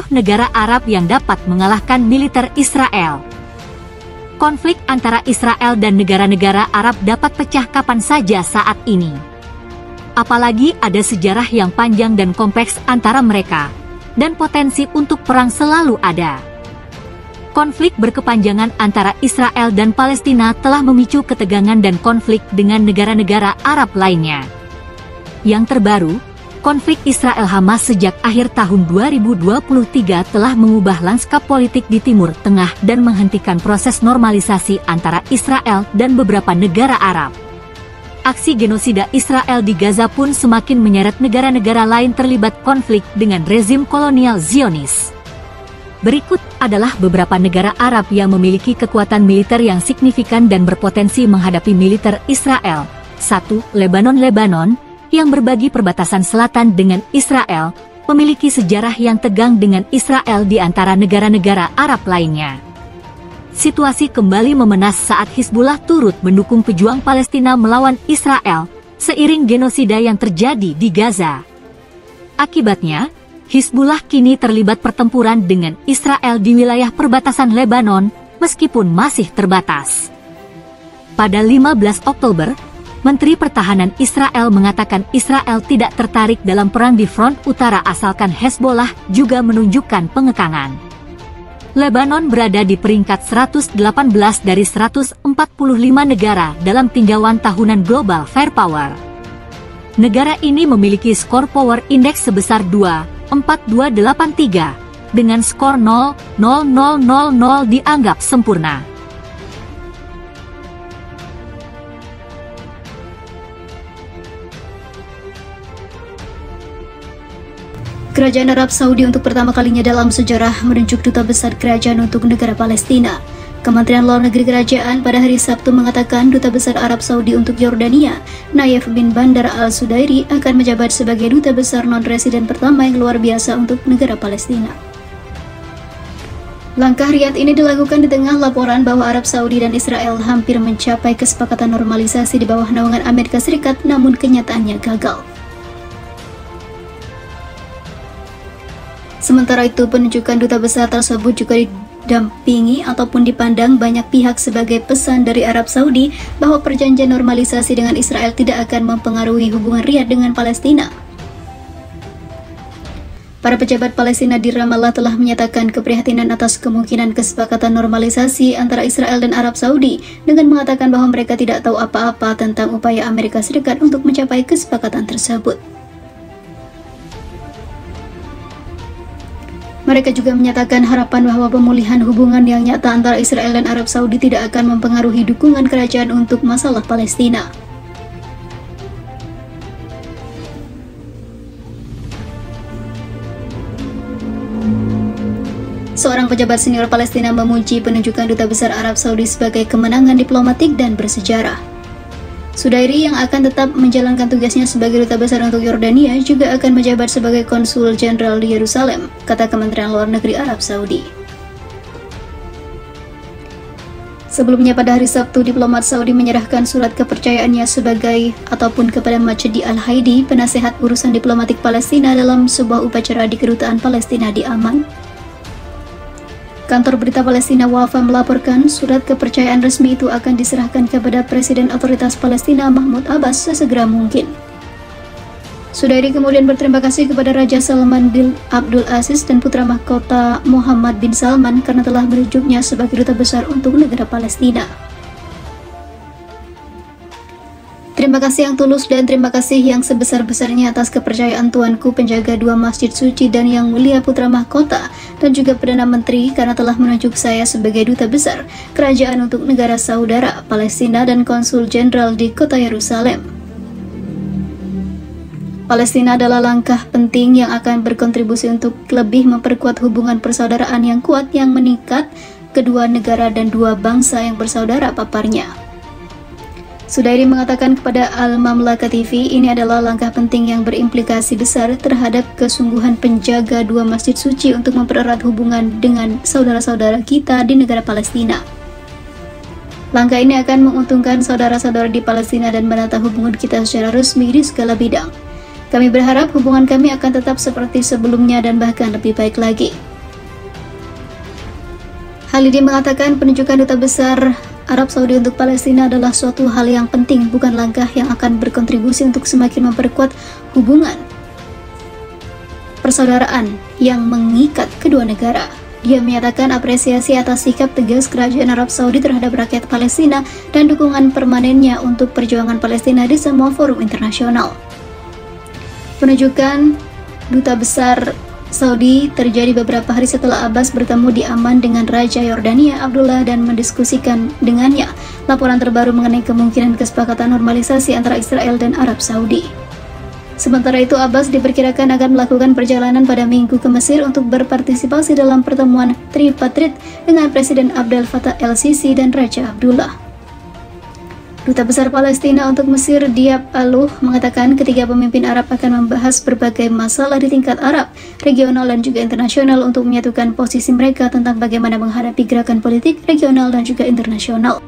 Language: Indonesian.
negara Arab yang dapat mengalahkan militer Israel. Konflik antara Israel dan negara-negara Arab dapat pecah kapan saja saat ini. Apalagi ada sejarah yang panjang dan kompleks antara mereka, dan potensi untuk perang selalu ada. Konflik berkepanjangan antara Israel dan Palestina telah memicu ketegangan dan konflik dengan negara-negara Arab lainnya. Yang terbaru, konflik Israel-Hamas sejak akhir tahun 2023 telah mengubah lanskap politik di Timur Tengah dan menghentikan proses normalisasi antara Israel dan beberapa negara Arab. Aksi genosida Israel di Gaza pun semakin menyeret negara-negara lain terlibat konflik dengan rezim kolonial Zionis. Berikut adalah beberapa negara Arab yang memiliki kekuatan militer yang signifikan dan berpotensi menghadapi militer Israel. 1. Lebanon, yang berbagi perbatasan selatan dengan Israel, memiliki sejarah yang tegang dengan Israel di antara negara-negara Arab lainnya. Situasi kembali memenas saat Hizbullah turut mendukung pejuang Palestina melawan Israel, seiring genosida yang terjadi di Gaza. Akibatnya, Hizbullah kini terlibat pertempuran dengan Israel di wilayah perbatasan Lebanon, meskipun masih terbatas. Pada 15 Oktober, Menteri Pertahanan Israel mengatakan Israel tidak tertarik dalam perang di front utara asalkan Hezbollah juga menunjukkan pengekangan. Lebanon berada di peringkat 118 dari 145 negara dalam tinjauan tahunan Global Firepower. Negara ini memiliki skor Power Index sebesar 2,4283, dengan skor 0,0000 dianggap sempurna. Kerajaan Arab Saudi untuk pertama kalinya dalam sejarah menunjuk duta besar kerajaan untuk negara Palestina. Kementerian Luar Negeri Kerajaan pada hari Sabtu mengatakan duta besar Arab Saudi untuk Yordania, Nayef bin Bandar al-Sudairi, akan menjabat sebagai duta besar non-residen pertama yang luar biasa untuk negara Palestina. Langkah Riyadh ini dilakukan di tengah laporan bahwa Arab Saudi dan Israel hampir mencapai kesepakatan normalisasi di bawah naungan Amerika Serikat, namun kenyataannya gagal. Sementara itu, penunjukan duta besar tersebut juga didampingi ataupun dipandang banyak pihak sebagai pesan dari Arab Saudi bahwa perjanjian normalisasi dengan Israel tidak akan mempengaruhi hubungan Riyadh dengan Palestina. Para pejabat Palestina di Ramallah telah menyatakan keprihatinan atas kemungkinan kesepakatan normalisasi antara Israel dan Arab Saudi dengan mengatakan bahwa mereka tidak tahu apa-apa tentang upaya Amerika Serikat untuk mencapai kesepakatan tersebut. Mereka juga menyatakan harapan bahwa pemulihan hubungan yang nyata antara Israel dan Arab Saudi tidak akan mempengaruhi dukungan kerajaan untuk masalah Palestina. Seorang pejabat senior Palestina memuji penunjukan duta besar Arab Saudi sebagai kemenangan diplomatik dan bersejarah. Sudairi yang akan tetap menjalankan tugasnya sebagai duta besar untuk Yordania juga akan menjabat sebagai konsul jenderal di Yerusalem, kata Kementerian Luar Negeri Arab Saudi. Sebelumnya pada hari Sabtu, diplomat Saudi menyerahkan surat kepercayaannya sebagai ataupun kepada Majdi Al-Haidi, penasehat urusan diplomatik Palestina, dalam sebuah upacara di Kedutaan Palestina di Amman. Kantor berita Palestina Wafa melaporkan surat kepercayaan resmi itu akan diserahkan kepada Presiden Otoritas Palestina Mahmud Abbas sesegera mungkin. Sudairi kemudian berterima kasih kepada Raja Salman bin Abdul Aziz dan putra mahkota Muhammad bin Salman karena telah menunjuknya sebagai duta besar untuk negara Palestina. Terima kasih yang tulus dan terima kasih yang sebesar-besarnya atas kepercayaan Tuanku penjaga dua masjid suci dan yang mulia putra mahkota dan juga Perdana Menteri karena telah menunjuk saya sebagai duta besar kerajaan untuk negara saudara Palestina dan konsul jenderal di kota Yerusalem. Palestina adalah langkah penting yang akan berkontribusi untuk lebih memperkuat hubungan persaudaraan yang kuat yang meningkat kedua negara dan dua bangsa yang bersaudara, paparnya. Sudairi mengatakan kepada Al-Mamlaka TV, ini adalah langkah penting yang berimplikasi besar terhadap kesungguhan penjaga dua masjid suci untuk mempererat hubungan dengan saudara-saudara kita di negara Palestina. Langkah ini akan menguntungkan saudara-saudara di Palestina dan menata hubungan kita secara resmi di segala bidang. Kami berharap hubungan kami akan tetap seperti sebelumnya dan bahkan lebih baik lagi. Khalidi mengatakan penunjukan duta besar Arab Saudi untuk Palestina adalah suatu hal yang penting, bukan langkah yang akan berkontribusi untuk semakin memperkuat hubungan persaudaraan yang mengikat kedua negara. Dia menyatakan apresiasi atas sikap tegas kerajaan Arab Saudi terhadap rakyat Palestina dan dukungan permanennya untuk perjuangan Palestina di semua forum internasional. Penunjukan duta besar Saudi terjadi beberapa hari setelah Abbas bertemu di Amman dengan Raja Yordania Abdullah dan mendiskusikan dengannya laporan terbaru mengenai kemungkinan kesepakatan normalisasi antara Israel dan Arab Saudi. Sementara itu, Abbas diperkirakan akan melakukan perjalanan pada Minggu ke Mesir untuk berpartisipasi dalam pertemuan tripartit dengan Presiden Abdel Fattah el-Sisi dan Raja Abdullah. Duta Besar Palestina untuk Mesir, Diab Aluh, mengatakan ketiga pemimpin Arab akan membahas berbagai masalah di tingkat Arab, regional dan juga internasional untuk menyatukan posisi mereka tentang bagaimana menghadapi gerakan politik regional dan juga internasional.